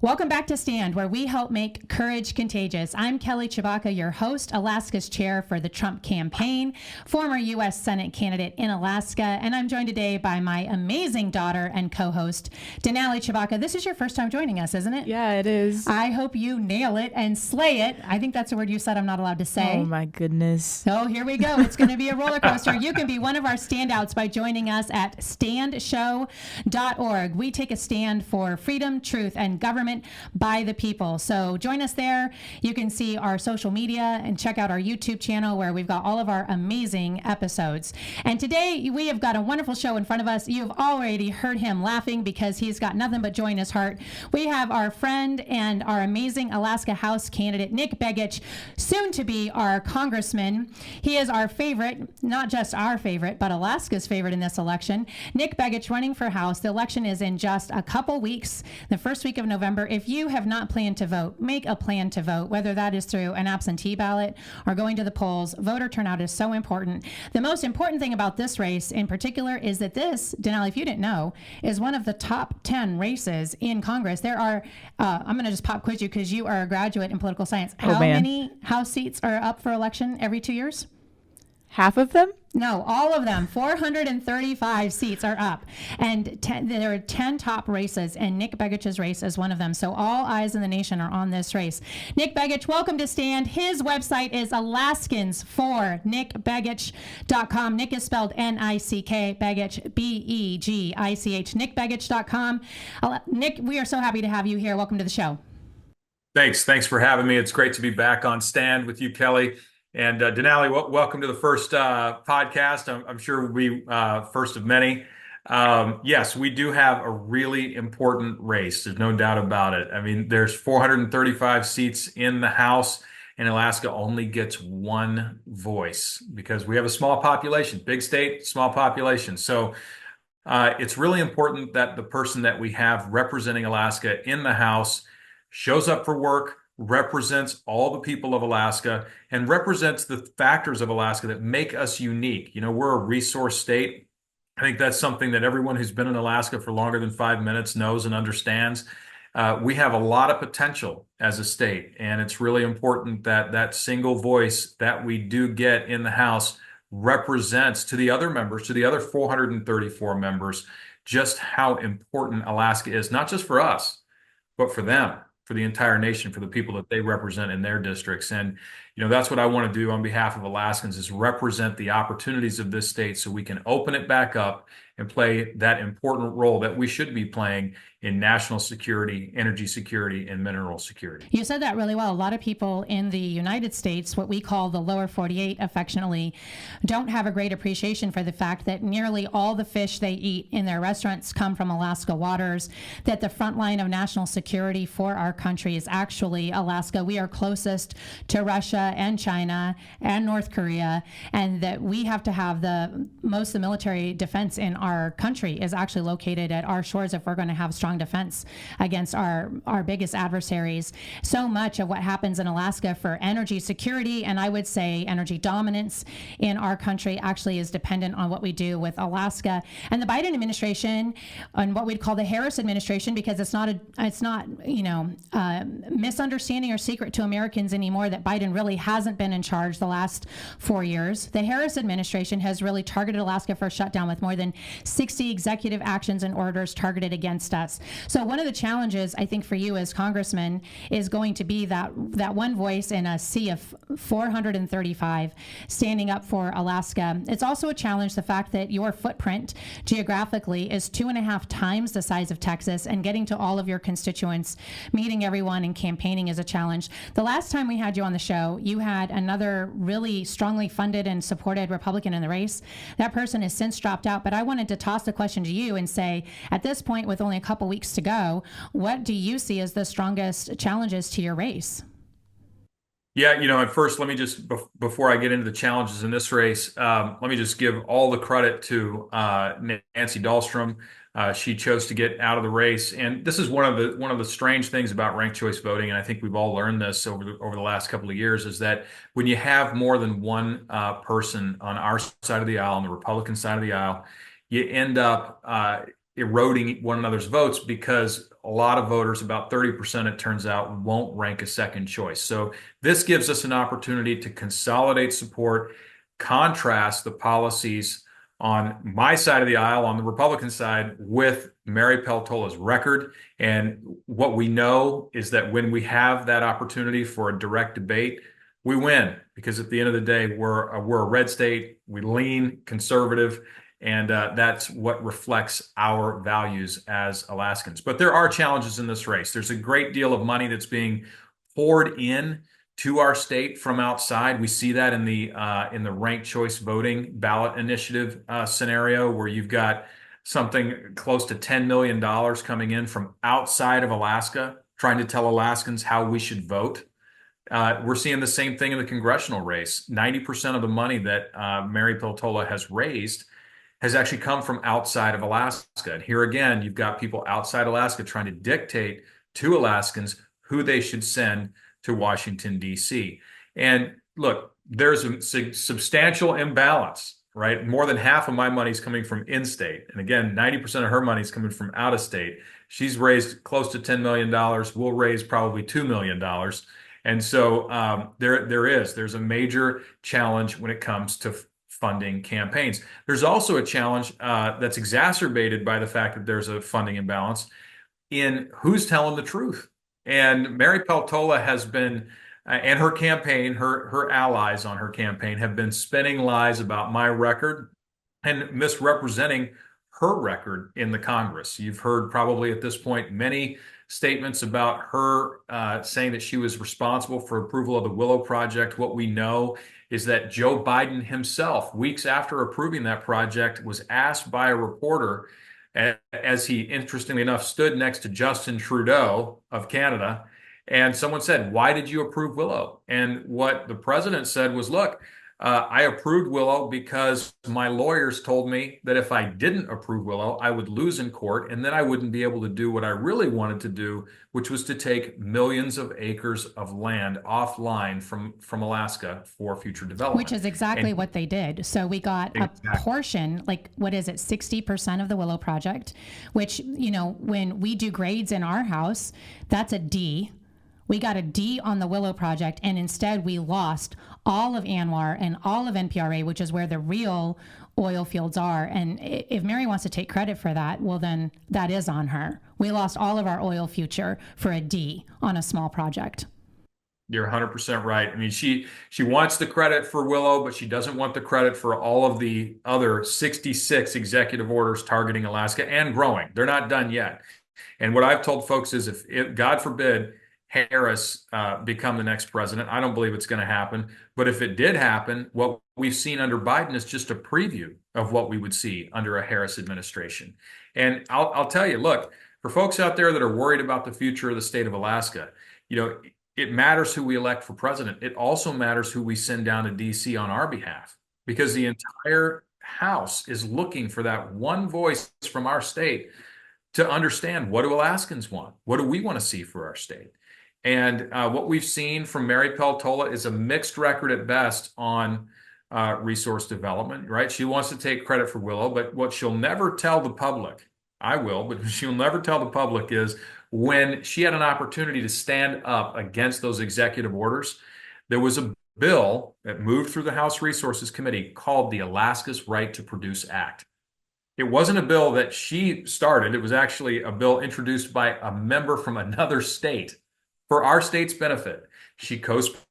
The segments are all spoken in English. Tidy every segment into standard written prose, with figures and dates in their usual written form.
Welcome back to Stand, where we help make courage contagious. I'm Kelly Tshibaka, your host, Alaska's chair for the Trump campaign, former U.S. Senate candidate in Alaska, and I'm joined today by my amazing daughter and co-host, Denali Tshibaka. This is your first time joining us, isn't it? Yeah, it is. I hope you nail it and slay it. I think that's a word you said I'm not allowed to say. Oh, my goodness. So here we go. It's going to be a roller coaster. You can be one of our standouts by joining us at standshow.org. We take a stand for freedom, truth, and government by the people. So join us there. You can see our social media and check out our YouTube channel where we've got all of our amazing episodes. And today we have got a wonderful show in front of us. You've already heard him laughing because he's got nothing but joy in his heart. We have our friend and our amazing Alaska House candidate, Nick Begich, soon to be our congressman. He is our favorite, not just our favorite, but Alaska's favorite in this election. Nick Begich running for House. The election is in just a couple weeks, the first week of November. If you have not planned to vote, make a plan to vote, whether that is through an absentee ballot or going to the polls. Voter turnout is so important. The most important thing about this race in particular is that this, Denali, if you didn't know, is one of the top 10 races in Congress. There are, I'm going to just pop quiz you because you are a graduate in political science. How many House seats are up for election every 2 years? Half of them? No, all of them. 435 seats are up. And there are 10 top races, and Nick Begich's race is one of them. So all eyes in the nation are on this race. Nick Begich, welcome to Stand. His website is alaskans4nickbegich.com. Nick is spelled N-I-C-K, Begich, B-E-G-I-C-H, nickbegich.com. Nick, we are so happy to have you here. Welcome to the show. Thanks for having me. It's great to be back on Stand with you, Kelly. And Denali, welcome to the first podcast. I'm sure we'll be first of many. Yes, we do have a really important race. There's no doubt about it. I mean, there's 435 seats in the House, and Alaska only gets one voice because we have a small population, big state, small population. So it's really important that the person that we have representing Alaska in the House shows up for work, represents all the people of Alaska, and represents the factors of Alaska that make us unique. You know, we're a resource state. I think that's something that everyone who's been in Alaska for longer than 5 minutes knows and understands. We have a lot of potential as a state, and it's really important that that single voice that we do get in the House represents to the other members, to the other 434 members, just how important Alaska is, not just for us, but for them, for the entire nation, for the people that they represent in their districts. And, you know, that's what I want to do on behalf of Alaskans, is represent the opportunities of this state so we can open it back up and play that important role that we should be playing in national security, energy security, and mineral security. You said that really well. A lot of people in the United States, what we call the lower 48 affectionately, don't have a great appreciation for the fact that nearly all the fish they eat in their restaurants come from Alaska waters, that the front line of national security for our country is actually Alaska. We are closest to Russia and China and North Korea, and that we have to have most of the military defense in our country is actually located at our shores if we're going to have strong defense against our biggest adversaries. So much of what happens in Alaska for energy security, and I would say energy dominance in our country, actually is dependent on what we do with Alaska. And the Biden administration, and what we'd call the Harris administration, because it's not misunderstanding or secret to Americans anymore that Biden really hasn't been in charge the last 4 years. The Harris administration has really targeted Alaska for a shutdown with more than 60 executive actions and orders targeted against us. So one of the challenges, I think, for you as congressman is going to be that one voice in a sea of 435 standing up for Alaska. It's also a challenge, the fact that your footprint geographically is 2.5 times the size of Texas, and getting to all of your constituents, meeting everyone, and campaigning is a challenge. The last time we had you on the show, you had another really strongly funded and supported Republican in the race. That person has since dropped out, but I wanted to toss the question to you and say, at this point, with only a couple weeks to go, what do you see as the strongest challenges to your race? Yeah, you know, at first, let me just, before I get into the challenges in this race, let me just give all the credit to Nancy Dahlstrom. She chose to get out of the race, and this is one of the strange things about ranked choice voting, and I think we've all learned this over the last couple of years, is that when you have more than one person on our side of the aisle, on the Republican side of the aisle, you end up eroding one another's votes because a lot of voters, about 30%, it turns out, won't rank a second choice. So this gives us an opportunity to consolidate support, contrast the policies on my side of the aisle, on the Republican side, with Mary Peltola's record. And what we know is that when we have that opportunity for a direct debate, we win, because at the end of the day, we're a red state. We lean conservative, and that's what reflects our values as Alaskans. But there are challenges in this race. There's a great deal of money that's being poured in to our state from outside. We see that in the ranked choice voting ballot initiative scenario, where you've got something close to $10 million coming in from outside of Alaska, trying to tell Alaskans how we should vote. We're seeing the same thing in the congressional race. 90% of the money that Mary Peltola has raised has actually come from outside of Alaska. And here again, you've got people outside Alaska trying to dictate to Alaskans who they should send to Washington, D.C. And look, there's a substantial imbalance, right? More than half of my money is coming from in-state. And again, 90% of her money is coming from out of state. She's raised close to $10 million. We'll raise probably $2 million. And so there's a major challenge when it comes to funding campaigns. There's also a challenge that's exacerbated by the fact that there's a funding imbalance in who's telling the truth. And Mary Peltola has been, and her campaign, her allies on her campaign have been spinning lies about my record and misrepresenting her record in the Congress. You've heard probably at this point many statements about her saying that she was responsible for approval of the Willow Project. What we know is that Joe Biden himself, weeks after approving that project, was asked by a reporter, as he, interestingly enough, stood next to Justin Trudeau of Canada, and someone said, "Why did you approve Willow?" And what the president said was, "Look, I approved Willow because my lawyers told me that if I didn't approve Willow, I would lose in court, and then I wouldn't be able to do what I really wanted to do, which was to take millions of acres of land offline from Alaska for future development." Which is exactly what they did. So we got a portion, like, what is it, 60% of the Willow Project, which, when we do grades in our house, that's a D. We got a D on the Willow Project, and instead we lost all of ANWR and all of NPRA, which is where the real oil fields are. And if Mary wants to take credit for that, well, then that is on her. We lost all of our oil future for a D on a small project. You're 100% right. I mean, she wants the credit for Willow, but she doesn't want the credit for all of the other 66 executive orders targeting Alaska and growing. They're not done yet. And what I've told folks is, if God forbid, Harris become the next president. I don't believe it's going to happen. But if it did happen, what we've seen under Biden is just a preview of what we would see under a Harris administration. And I'll tell you, look, for folks out there that are worried about the future of the state of Alaska, it matters who we elect for president. It also matters who we send down to D.C. on our behalf, because the entire House is looking for that one voice from our state to understand, what do Alaskans want? What do we want to see for our state? And what we've seen from Mary Peltola is a mixed record at best on resource development, right? She wants to take credit for Willow, but what she'll never tell the public, I will, but she'll never tell the public, is when she had an opportunity to stand up against those executive orders, there was a bill that moved through the House Resources Committee called the Alaska's Right to Produce Act. It wasn't a bill that she started. It was actually a bill introduced by a member from another state for our state's benefit. She co-sponsored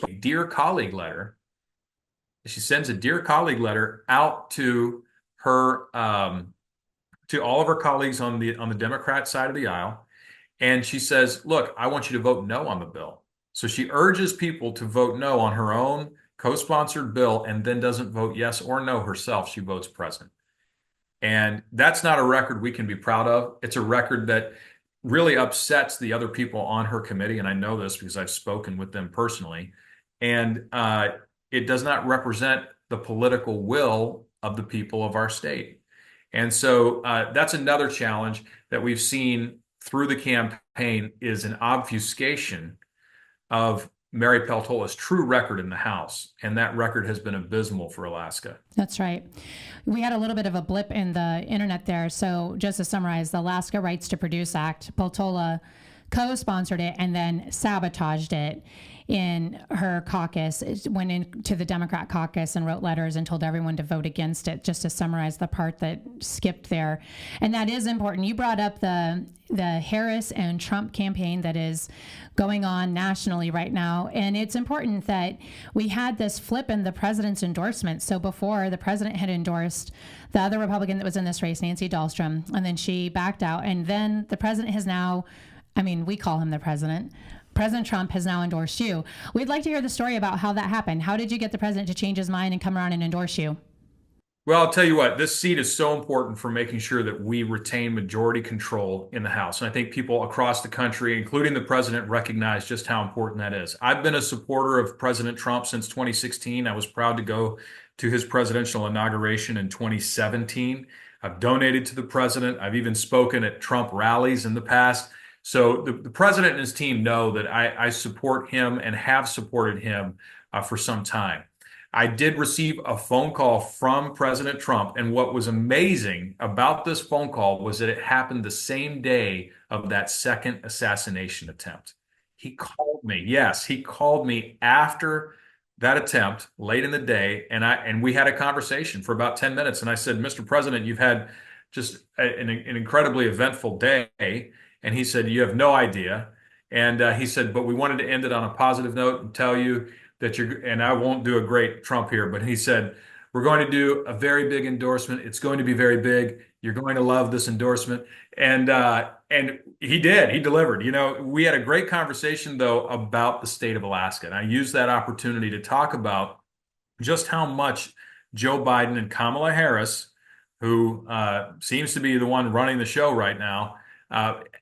a Dear Colleague letter. She sends a Dear Colleague letter out to her, to all of her colleagues on the Democrat side of the aisle. And she says, "Look, I want you to vote no on the bill." So she urges people to vote no on her own co-sponsored bill, and then doesn't vote yes or no herself. She votes present. And that's not a record we can be proud of. It's a record that really upsets the other people on her committee, and I know this because I've spoken with them personally. And it does not represent the political will of the people of our state. And so that's another challenge that we've seen through the campaign, is an obfuscation of Mary Peltola's true record in the House, and that record has been abysmal for Alaska. That's right. We had a little bit of a blip in the internet there. So just to summarize, the Alaska Rights to Produce Act, Peltola co-sponsored it and then sabotaged it in her caucus. It went into the Democrat caucus and wrote letters and told everyone to vote against it, just to summarize the part that skipped there. And that is important. You brought up the Harris and Trump campaign that is going on nationally right now. And it's important that we had this flip in the president's endorsement. So before, the president had endorsed the other Republican that was in this race, Nancy Dahlstrom, and then she backed out. And then the president has now, we call him the president. President Trump has now endorsed you. We'd like to hear the story about how that happened. How did you get the president to change his mind and come around and endorse you? Well, I'll tell you what, this seat is so important for making sure that we retain majority control in the House. And I think people across the country, including the president, recognize just how important that is. I've been a supporter of President Trump since 2016. I was proud to go to his presidential inauguration in 2017. I've donated to the president. I've even spoken at Trump rallies in the past. So the president and his team know that I support him and have supported him for some time. I did receive a phone call from President Trump, and what was amazing about this phone call was that it happened the same day of that second assassination attempt. He called me. Yes, he called me after that attempt late in the day, and we had a conversation for about 10 minutes. And I said, Mr. President, you've had just an incredibly eventful day. And he said, you have no idea. And he said, but we wanted to end it on a positive note and tell you that and I won't do a great Trump here, but he said, we're going to do a very big endorsement. It's going to be very big. You're going to love this endorsement. And he did. He delivered. We had a great conversation, though, about the state of Alaska. And I used that opportunity to talk about just how much Joe Biden and Kamala Harris, who seems to be the one running the show right now,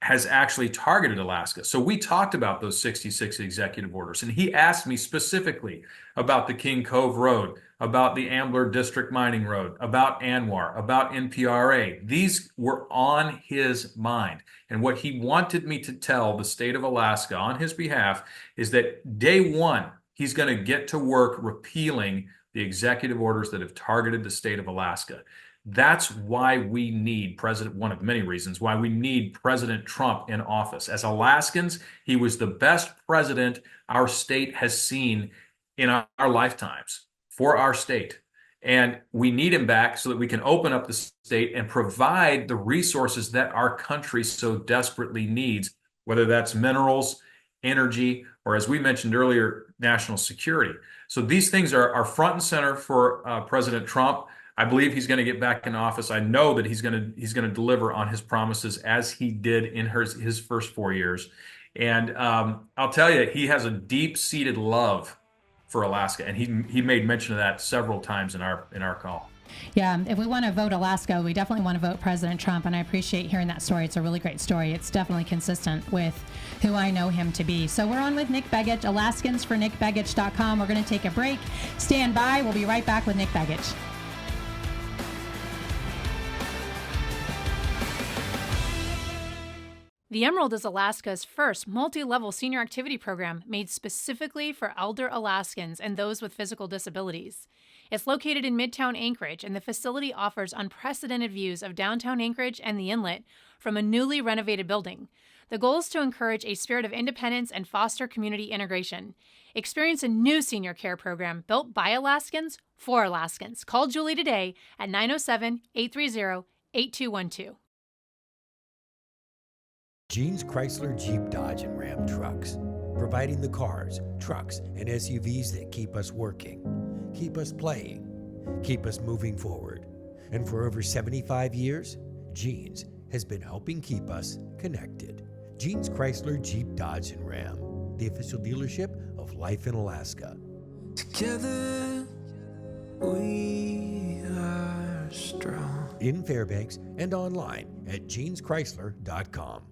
has actually targeted Alaska. So we talked about those 66 executive orders, and he asked me specifically about the King Cove Road, about the Ambler District Mining Road, about ANWR, about NPRA. These were on his mind. And what he wanted me to tell the state of Alaska on his behalf is that day one, he's going to get to work repealing the executive orders that have targeted the state of Alaska. That's why we need one of many reasons why we need President Trump in office. As Alaskans, he was the best president our state has seen in our lifetimes for our state. And we need him back so that we can open up the state and provide the resources that our country so desperately needs, whether that's minerals, energy, or as we mentioned earlier, national security. So these things are front and center for President Trump. I believe he's going to get back in office. I know that he's going to deliver on his promises as he did in his first 4 years. And I'll tell you, he has a deep-seated love for Alaska, and he made mention of that several times in our call. Yeah, if we want to vote Alaska, we definitely want to vote President Trump, and I appreciate hearing that story. It's a really great story. It's definitely consistent with who I know him to be. So we're on with Nick Begich, AlaskansForNickBegich.com. We're going to take a break. Stand by. We'll be right back with Nick Begich. The Emerald is Alaska's first multi-level senior activity program made specifically for elder Alaskans and those with physical disabilities. It's located in Midtown Anchorage, and the facility offers unprecedented views of downtown Anchorage and the inlet from a newly renovated building. The goal is to encourage a spirit of independence and foster community integration. Experience a new senior care program built by Alaskans for Alaskans. Call Julie today at 907-830-8212. Gene's Chrysler Jeep Dodge and Ram trucks, providing the cars, trucks, and SUVs that keep us working, keep us playing, keep us moving forward. And for over 75 years, Gene's has been helping keep us connected. Gene's Chrysler Jeep Dodge and Ram, the official dealership of life in Alaska. Together we are strong. In Fairbanks and online at genechrysler.com.